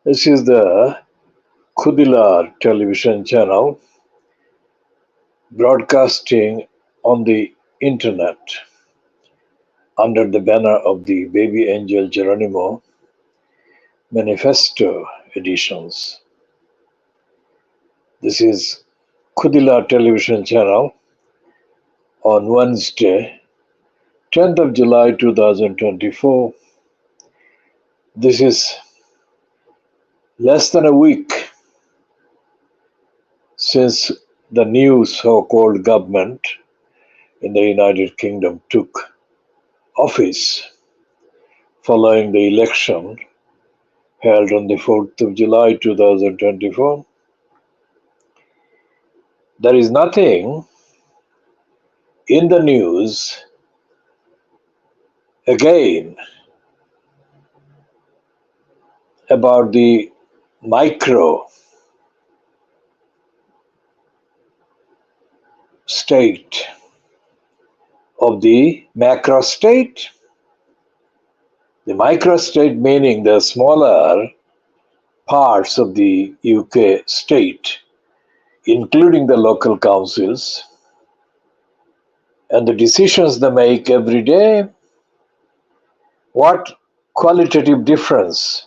This is the KhoodeelaarTVChannel television channel broadcasting on the internet under the banner of the Baby Angel Geronimo Manifesto editions. This is KhoodeelaarTVChannel television channel on Wednesday, 10th of July 2024. This is less than a week since the new so-called government in the United Kingdom took office following the election held on the 4th of July 2024. There is nothing in the news again about the micro state of the macro state. The micro state meaning the smaller parts of the UK state, including the local councils, and the decisions they make every day. What qualitative difference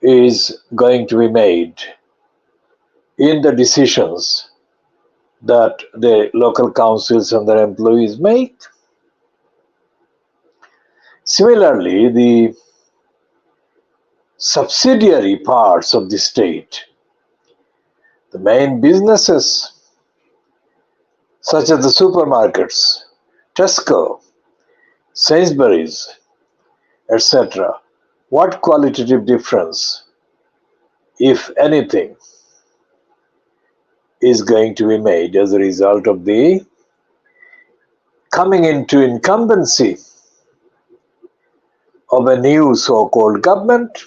is going to be made in the decisions that the local councils and their employees make? Similarly, the subsidiary parts of the state, the main businesses such as the supermarkets, Tesco, Sainsbury's, etc. What qualitative difference, if anything, is going to be made as a result of the coming into incumbency of a new so-called government?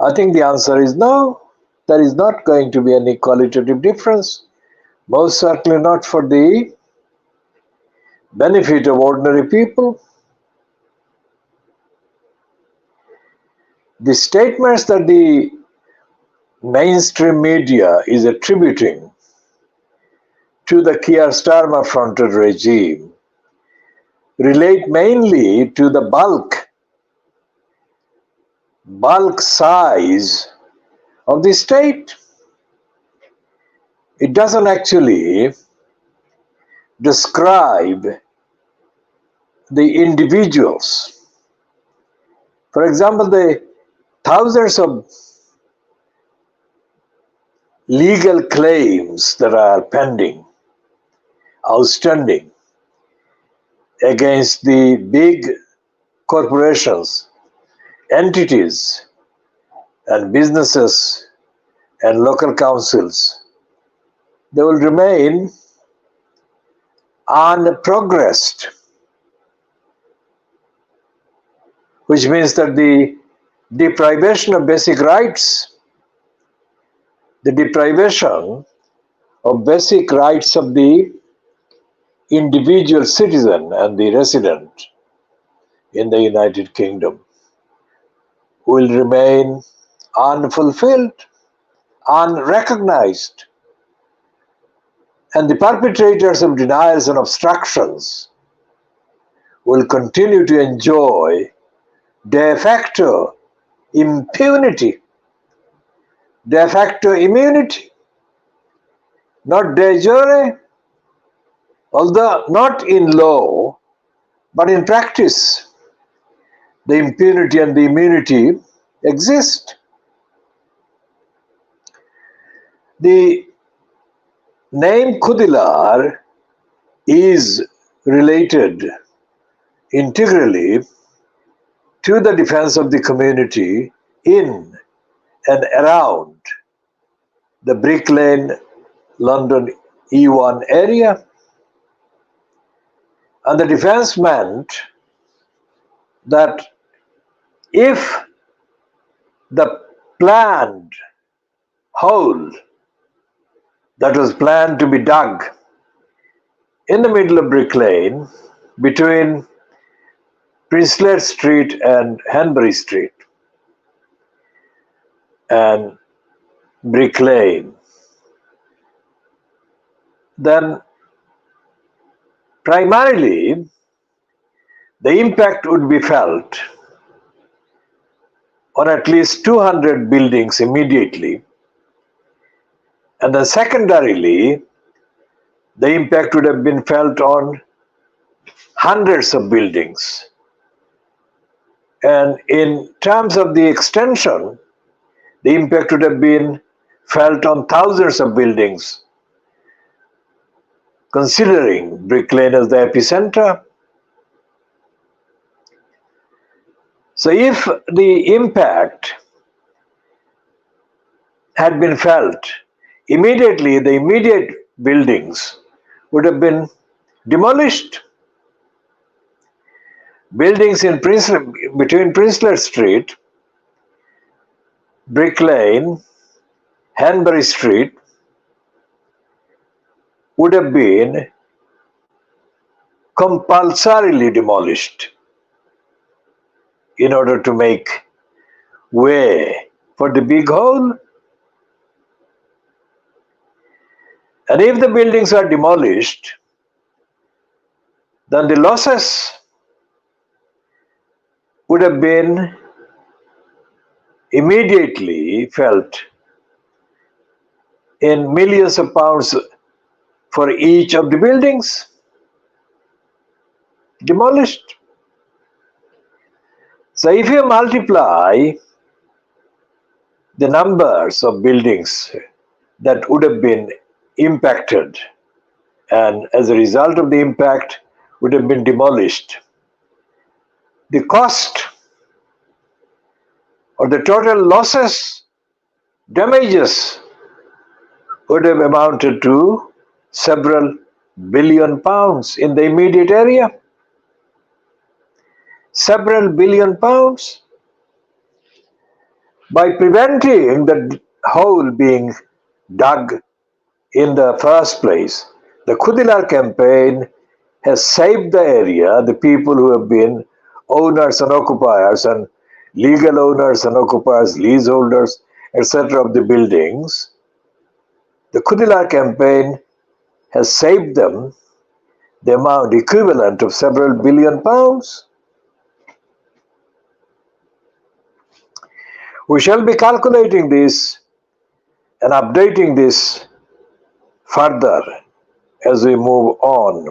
I think the answer is no. There is not going to be any qualitative difference, most certainly not for the benefit of ordinary people. The statements that the mainstream media is attributing to the Keir Starmer-fronted regime relate mainly to the bulk size of the state. It doesn't actually describe the individuals. For example, the thousands of legal claims that are pending, outstanding, against the big corporations, entities, and businesses and local councils, they will remain unprogressed, which means that the deprivation of basic rights, the deprivation of basic rights of the individual citizen and the resident in the United Kingdom will remain unfulfilled, unrecognized. And the perpetrators of denials and obstructions will continue to enjoy de facto impunity, de facto immunity, not de jure, although not in law, but in practice. The impunity and the immunity exist. The name Khoodeelaar is related integrally to the defense of the community in and around the Brick Lane, London E1 area. And the defense meant that if the planned hole that was planned to be dug in the middle of Brick Lane between Prinslet Street and Hanbury Street and Brick Lane, then primarily the impact would be felt on at least 200 buildings immediately, and then secondarily the impact would have been felt on hundreds of buildings. And in terms of the extension, the impact would have been felt on thousands of buildings, considering Brick Lane as the epicenter. So if the impact had been felt immediately, the immediate buildings would have been demolished. Buildings in between Prinslet Street, Brick Lane, Hanbury Street would have been compulsorily demolished in order to make way for the big hole. And if the buildings are demolished, then the losses would have been immediately felt in millions of pounds for each of the buildings demolished. So if you multiply the numbers of buildings that would have been impacted and as a result of the impact would have been demolished, the cost or the total losses, damages would have amounted to several billion pounds in the immediate area. Several billion pounds. By preventing the hole being dug in the first place, the Khoodeelaar campaign has saved the area, the people who have been owners and occupiers and legal owners and occupiers, leaseholders, etc. of the buildings. The Khoodeelaar campaign has saved them the amount equivalent of several billion pounds. We shall be calculating this and updating this further as we move on.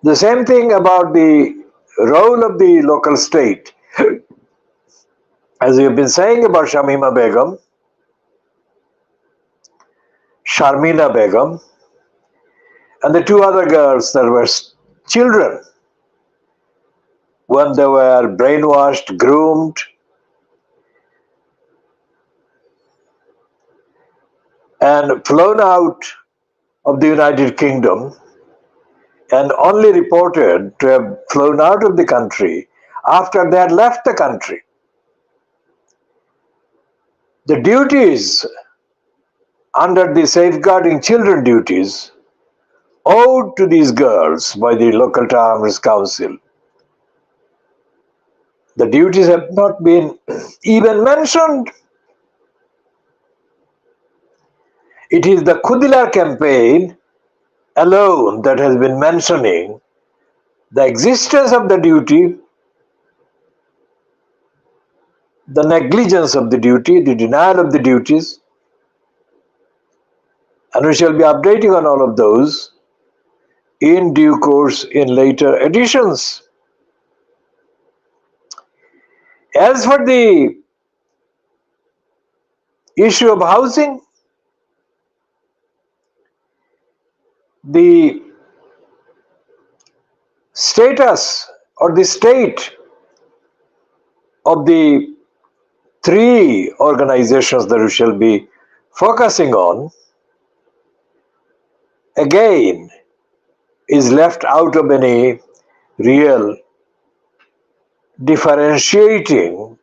The same thing about the role of the local state. As we have been saying about Shamima Begum, Sharmina Begum, and the two other girls that were children when they were brainwashed, groomed, and flown out of the United Kingdom and only reported to have flown out of the country after they had left the country. The duties under the safeguarding children duties owed to these girls by the local Town Council, the duties have not been even mentioned. It is the Khoodeelaar campaign alone that has been mentioning the existence of the duty, the negligence of the duty, the denial of the duties, and we shall be updating on all of those in due course in later editions. As for the issue of housing, the status or the state of the three organizations that we shall be focusing on again is left out of any real differentiating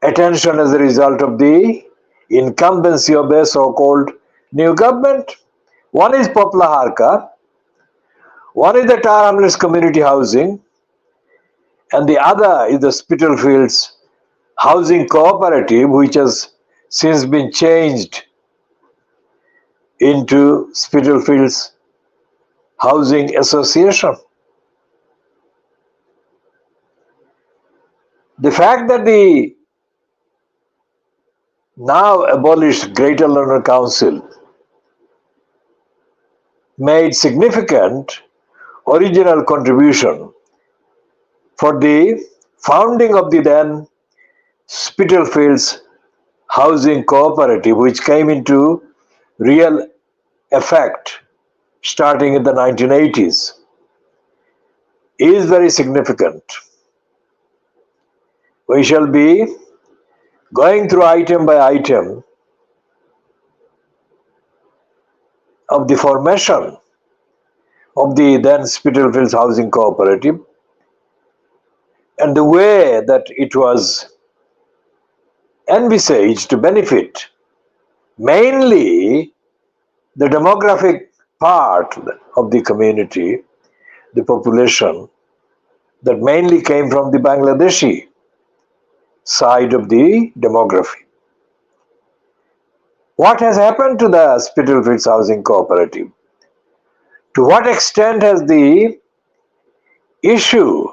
attention as a result of the incumbency of a so-called new government. One is Poplar Haque, One is the Tar Hamlets Community Housing, and the other is the Spitalfields Housing Cooperative, which has since been changed into Spitalfields Housing Association. The fact that the now abolished Greater London Council made significant original contribution for the founding of the then Spitalfields Housing Cooperative, which came into real effect starting in the 1980s, is very significant. We shall be going through item by item of the formation of the then Spitalfields Housing Cooperative and the way that it was envisaged to benefit mainly the demographic part of the community, the population that mainly came from the Bangladeshi side of the demography. What has happened to the Spitalfields Housing Cooperative? To what extent has the issue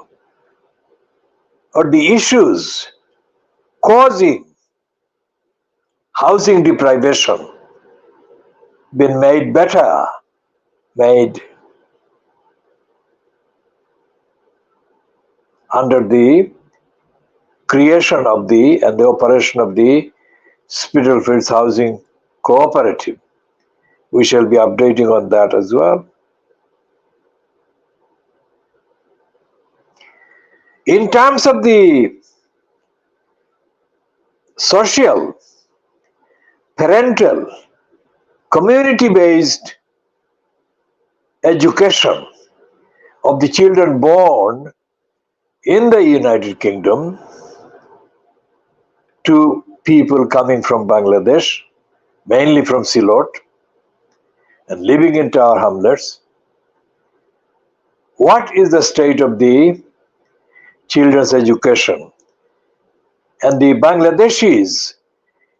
or the issues causing housing deprivation been made better, made under the creation of the and the operation of the Spitalfields Housing Cooperative? We shall be updating on that as well. In terms of the social, parental, community-based education of the children born in the United Kingdom to people coming from Bangladesh, mainly from Silot, and living in Tower Hamlets, what is the state of the children's education and the Bangladeshis'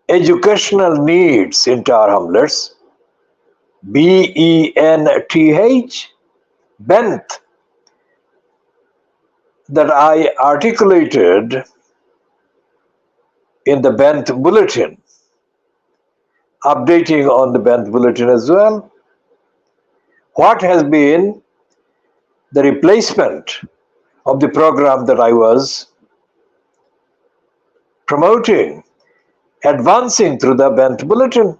educational needs in Tower Hamlets? BENTH, Benth, that I articulated in the Benth Bulletin, updating on the Benth Bulletin as well. What has been the replacement of the program that I was promoting, advancing through the Benth Bulletin?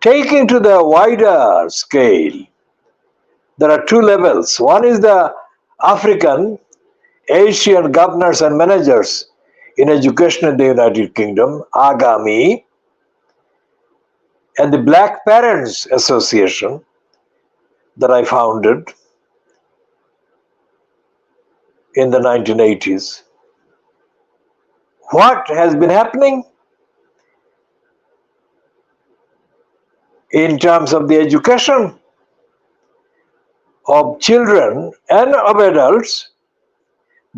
Taking to the wider scale, there are two levels. One is the African, Asian governors and managers in education in the United Kingdom, AGAMI, and the Black Parents Association that I founded in the 1980s. What has been happening in terms of the education of children and of adults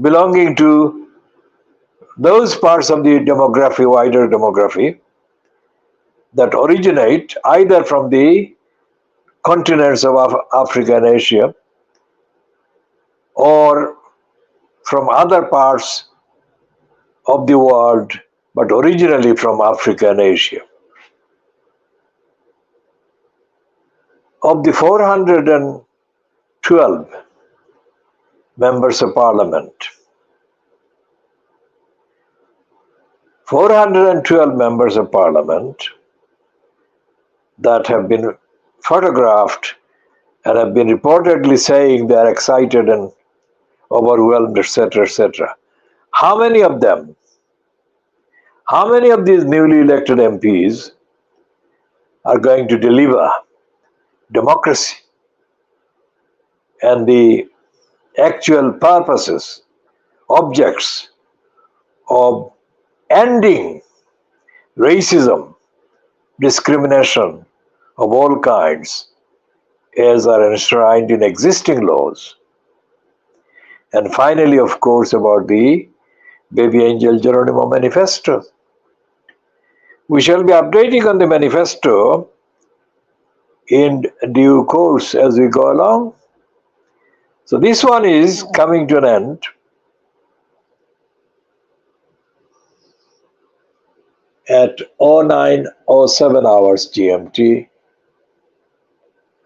belonging to those parts of the demography, wider demography, that originate either from the continents of Africa and Asia or from other parts of the world, but originally from Africa and Asia. Of the 412 members of parliament, 412 members of parliament that have been photographed and have been reportedly saying they are excited and overwhelmed, etc., etc. How many of them, how many of these newly elected MPs are going to deliver democracy and the actual purposes, objects of ending racism, discrimination of all kinds as are enshrined in existing laws. And finally, of course, about the Baby Angel Geronimo manifesto. We shall be updating on the manifesto in due course as we go along. So this one is coming to an end at 09:07 hours GMT.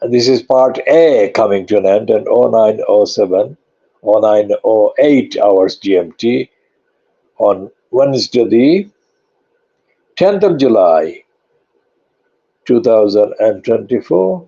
And this is part A coming to an end at 09:07, 09:08 hours GMT on Wednesday, the 10th of July, 2024.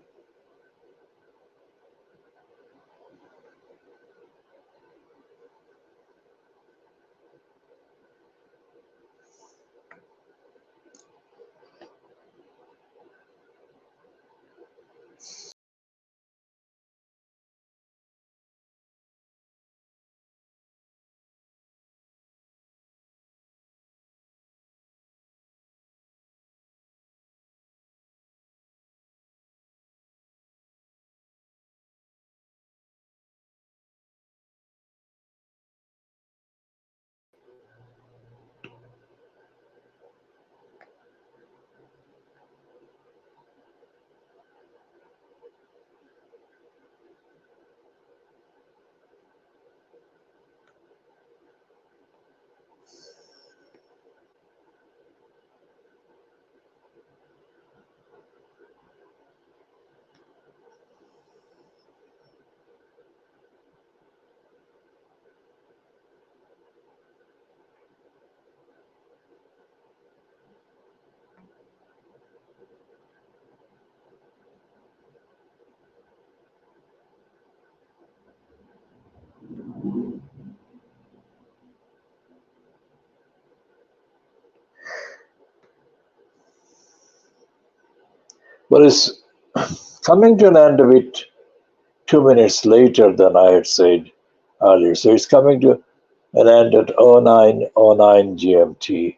But it's coming to an end a bit 2 minutes later than I had said earlier. So it's coming to an end at 09:09 GMT.